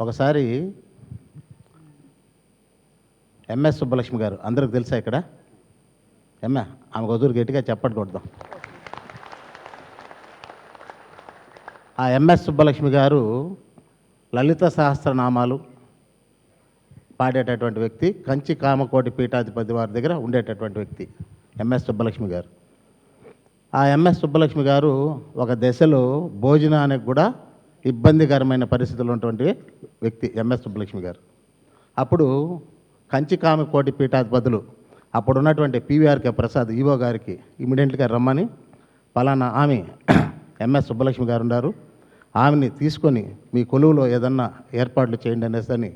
ఒకసారి ఎంఎస్ సుబ్బలక్ష్మి గారు అందరికి తెలుసా ఇక్కడ? ఆమె గొంతు గట్టిగా చెప్పండి కొడదాం. ఆ ఎంఎస్ సుబ్బలక్ష్మి గారు లలిత సహస్రనామాలు పాడేటటువంటి వ్యక్తి, కంచి కామకోటి పీఠాధిపతి వారి దగ్గర ఉండేటటువంటి వ్యక్తి ఎంఎస్ సుబ్బలక్ష్మి గారు. ఆ ఎంఎస్ సుబ్బలక్ష్మి గారు ఒక దశలో భోజనానికి కూడా ఇబ్బందికరమైన పరిస్థితులు ఉన్నటువంటి వ్యక్తి ఎంఎస్ సుబ్బలక్ష్మి గారు. అప్పుడు కంచి కామకోటి పీఠాధిపతులు అప్పుడు ఉన్నటువంటి పివిఆర్కే ప్రసాద్ ఈవో గారికి ఇమీడియట్గా రమ్మని, పలానా ఆమె ఎంఎస్ సుబ్బలక్ష్మి గారు ఉన్నారు, ఆమెని తీసుకొని మీ కొలువులో ఏదన్నా ఏర్పాట్లు చేయండి అనేసి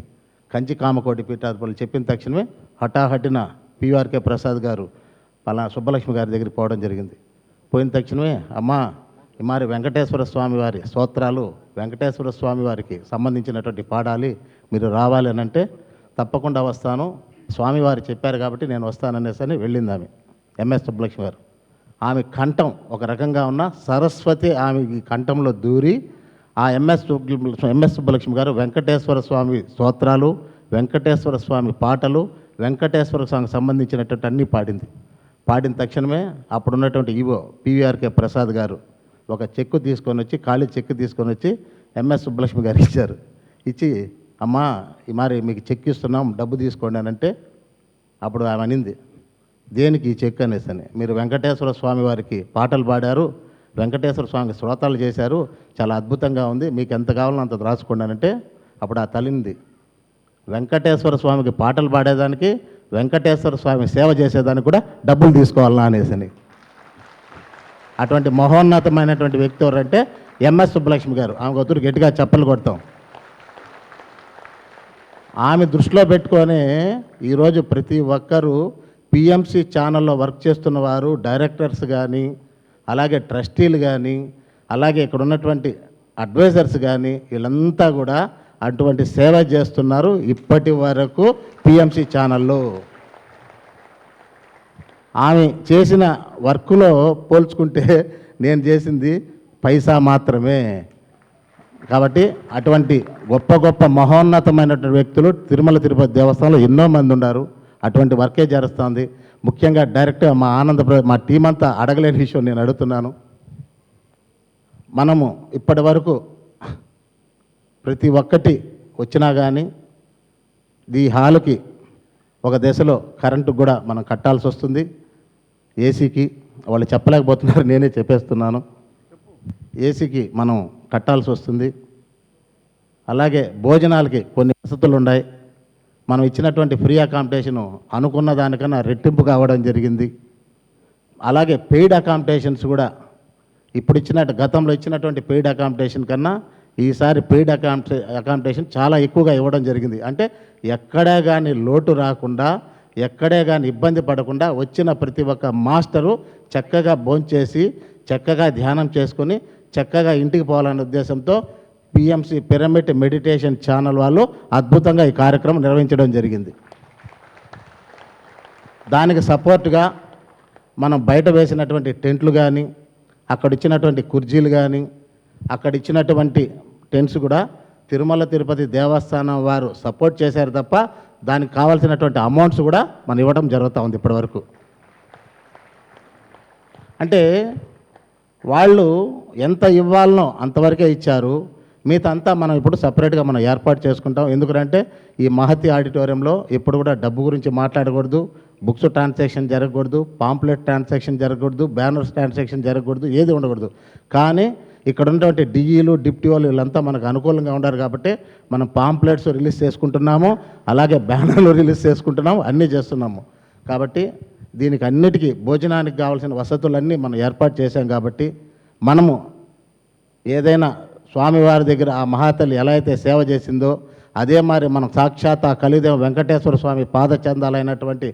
కంచి కామకోటి పీఠాధిపతులు చెప్పిన తక్షణమే హఠాహటిన పివిఆర్కే ప్రసాద్ గారు పలానా సుబ్బలక్ష్మి గారి దగ్గరికి పోవడం జరిగింది. పోయిన తక్షణమే, అమ్మా మరి వెంకటేశ్వర స్వామి వారి స్తోత్రాలు వెంకటేశ్వర స్వామి వారికి సంబంధించినటువంటి పాడాలి, మీరు రావాలి అని అంటే, తప్పకుండా వస్తాను, స్వామివారు చెప్పారు కాబట్టి నేను వస్తాననేసి వెళ్ళింది ఆమె ఎంఎస్ సుబ్బలక్ష్మి గారు. ఆమె కంఠం ఒక రకంగా ఉన్న సరస్వతి ఆమె కంఠంలో దూరి ఆ ఎంఎస్ సుబ్బలక్ష్మి గారు వెంకటేశ్వర స్వామి స్తోత్రాలు, వెంకటేశ్వర స్వామి పాటలు, వెంకటేశ్వర స్వామికి సంబంధించినటువంటి అన్నీ పాడింది. పాడిన తక్షణమే అప్పుడున్నటువంటి ఈవో పివిఆర్కే ప్రసాద్ గారు ఒక చెక్కు తీసుకొని వచ్చి, ఖాళీ చెక్కు తీసుకొని వచ్చి ఎంఎస్ సుబ్బలక్ష్మి గారికి ఇచ్చారు. ఇచ్చి, అమ్మా మరి మీకు చెక్ ఇస్తున్నాం, డబ్బు తీసుకోండి అని అంటే, అప్పుడు ఆమె అనింది, దేనికి ఈ చెక్ అనేసి. మీరు వెంకటేశ్వర స్వామి వారికి పాటలు పాడారు, వెంకటేశ్వర స్వామికి శ్రోతాలు చేశారు, చాలా అద్భుతంగా ఉంది, మీకు ఎంత కావాలో అంత రాసుకోండి అని అంటే, అప్పుడు ఆ తల్లింది, వెంకటేశ్వర స్వామికి పాటలు పాడేదానికి, వెంకటేశ్వర స్వామి సేవ చేసేదానికి కూడా డబ్బులు తీసుకోవాలన్నా అనేసి. అటువంటి మహోన్నతమైనటువంటి వ్యక్తి ఎవరంటే ఎంఎస్ సుబ్బలక్ష్మి గారు. ఆమె గొంతు గట్టిగా చప్పలు కొడతాం. ఆమె దృష్టిలో పెట్టుకొని ఈరోజు ప్రతి ఒక్కరూ పిఎంసి ఛానల్లో వర్క్ చేస్తున్న వారు, డైరెక్టర్స్ కానీ, అలాగే ట్రస్టీలు కానీ, అలాగే ఇక్కడ ఉన్నటువంటి అడ్వైజర్స్ కానీ, వీళ్ళంతా కూడా అటువంటి సేవ చేస్తున్నారు ఇప్పటి వరకు పిఎంసి ఛానల్లో. ఆమె చేసిన వర్క్లో పోల్చుకుంటే నేను చేసింది పైసా మాత్రమే. కాబట్టి అటువంటి గొప్ప గొప్ప మహోన్నతమైనటువంటి వ్యక్తులు తిరుమల తిరుపతి దేవస్థానంలో ఎన్నో మంది ఉన్నారు. అటువంటి వర్కే జరుగుతుంది. ముఖ్యంగా డైరెక్ట్గా మా టీం అంతా అడగలేని విషయం నేను అడుగుతున్నాను. మనము ఇప్పటి వరకు ప్రతి ఒక్కటి వచ్చినా కానీ ఈ హాలుకి ఒక దశలో కరెంటు కూడా మనం కట్టాల్సి వస్తుంది. ఏసీకి వాళ్ళు చెప్పలేకపోతున్నారు, నేనే చెప్పేస్తున్నాను. ఏసీకి మనం కట్టాల్సి వస్తుంది. అలాగే భోజనాలకి కొన్ని వసతులు ఉన్నాయి. మనం ఇచ్చినటువంటి ఫ్రీ అకామిడేషను అనుకున్న దానికన్నా రెట్టింపు కావడం జరిగింది. అలాగే పెయిడ్ అకామిడేషన్స్ కూడా ఇప్పుడు గతంలో ఇచ్చినటువంటి పెయిడ్ అకామిడేషన్ కన్నా ఈసారి పెయిడ్ అకామిడేషన్ చాలా ఎక్కువగా ఇవ్వడం జరిగింది. అంటే ఎక్కడే కానీ లోటు రాకుండా, ఎక్కడే కానీ ఇబ్బంది పడకుండా వచ్చిన ప్రతి ఒక్క మాస్టరు చక్కగా భోంచేసి, చక్కగా ధ్యానం చేసుకొని, చక్కగా ఇంటికి పోవాలనే ఉద్దేశంతో పిఎంసి పిరమిడ్ మెడిటేషన్ ఛానల్ వాళ్ళు అద్భుతంగా ఈ కార్యక్రమం నిర్వహించడం జరిగింది. దానికి సపోర్ట్గా మనం బయట వేసినటువంటి టెంట్లు కానీ, అక్కడ ఇచ్చినటువంటి కుర్చీలు కానీ, అక్కడ ఇచ్చినటువంటి టెంట్స్ కూడా తిరుమల తిరుపతి దేవస్థానం వారు సపోర్ట్ చేశారు తప్ప దానికి కావాల్సినటువంటి అమౌంట్స్ కూడా మనం ఇవ్వడం జరుగుతూ ఉంది ఇప్పటివరకు. అంటే వాళ్ళు ఎంత ఇవ్వాలనో అంతవరకే ఇచ్చారు. మిగతా అంతా మనం ఇప్పుడు సపరేట్గా మనం ఏర్పాటు చేసుకుంటాం. ఎందుకంటే ఈ మహతి ఆడిటోరియంలో ఎప్పుడు కూడా డబ్బు గురించి మాట్లాడకూడదు, బుక్స్ ట్రాన్సాక్షన్ జరగకూడదు, పాంప్లెట్ ట్రాన్సాక్షన్ జరగకూడదు, బ్యానర్స్ ట్రాన్సాక్షన్ జరగకూడదు, ఏది ఉండకూడదు. కానీ ఇక్కడ ఉన్నటువంటి డిఈలు, డిప్టీ వాళ్ళు వీళ్ళంతా మనకు అనుకూలంగా ఉన్నారు కాబట్టి మనం పాంప్లెట్స్ రిలీజ్ చేసుకుంటున్నాము, అలాగే బ్యానర్లు రిలీజ్ చేసుకుంటున్నాము, అన్నీ చేస్తున్నాము. కాబట్టి దీనికి అన్నిటికీ భోజనానికి కావాల్సిన వసతులన్నీ మనం ఏర్పాటు చేశాం. కాబట్టి మనము ఏదైనా స్వామివారి దగ్గర ఆ మహాతల్లి ఎలా అయితే సేవ చేసిందో అదే మరి మనం సాక్షాత్ ఆ కలిదేవ వెంకటేశ్వర స్వామి పాదచందాలైనటువంటి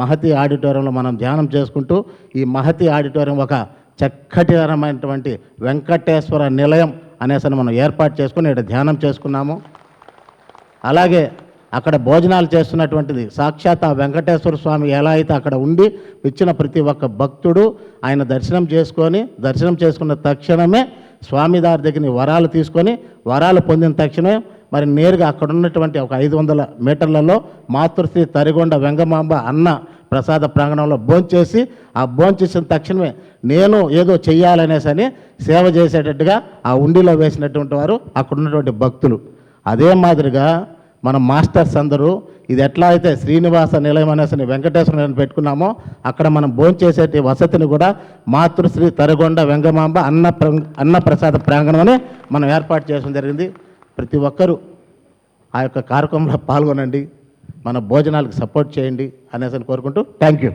మహతి ఆడిటోరియంలో మనం ధ్యానం చేసుకుంటూ ఈ మహతి ఆడిటోరియం ఒక చక్కటికరమైనటువంటి వెంకటేశ్వర నిలయం అనేసి మనం ఏర్పాటు చేసుకుని ఇక్కడ ధ్యానం చేసుకున్నాము. అలాగే అక్కడ భోజనాలు చేస్తున్నటువంటిది సాక్షాత్ ఆ వెంకటేశ్వర స్వామి ఎలా అయితే అక్కడ ఉండి ఇచ్చిన ప్రతి ఒక్క భక్తుడు ఆయన దర్శనం చేసుకున్న తక్షణమే స్వామివారి దగ్గర వరాలు తీసుకొని వరాలు పొందిన తక్షణమే మరి నేరుగా అక్కడ ఉన్నటువంటి ఒక 500 మీటర్లలో మాతృశ్రీ తరిగొండ వెంగమాంబ అన్న ప్రసాద ప్రాంగణంలో భోంచేసి ఆ భోంచేసిన తక్షణమే నేను ఏదో చెయ్యాలనేసని సేవ చేసేటట్టుగా ఆ ఉండిలో వేసినటువంటి వారు అక్కడ ఉన్నటువంటి భక్తులు. అదే మాదిరిగా మన మాస్టర్స్ అందరూ ఇది ఎట్లా అయితే శ్రీనివాస నిలయం అనేసి వెంకటేశ్వర నిలయం పెట్టుకున్నామో అక్కడ మనం భోంచేసేటి వసతిని కూడా మాతృశ్రీ తరిగొండ వెంగమాంబ అన్న ప్రసాద ప్రాంగణం అని మనం ఏర్పాటు చేయడం జరిగింది. ప్రతి ఒక్కరూ ఆ యొక్క కార్యక్రమంలో పాల్గొనండి, మన భోజనాలకు సపోర్ట్ చేయండి అనేసి కోరుకుంటూ థ్యాంక్ యూ.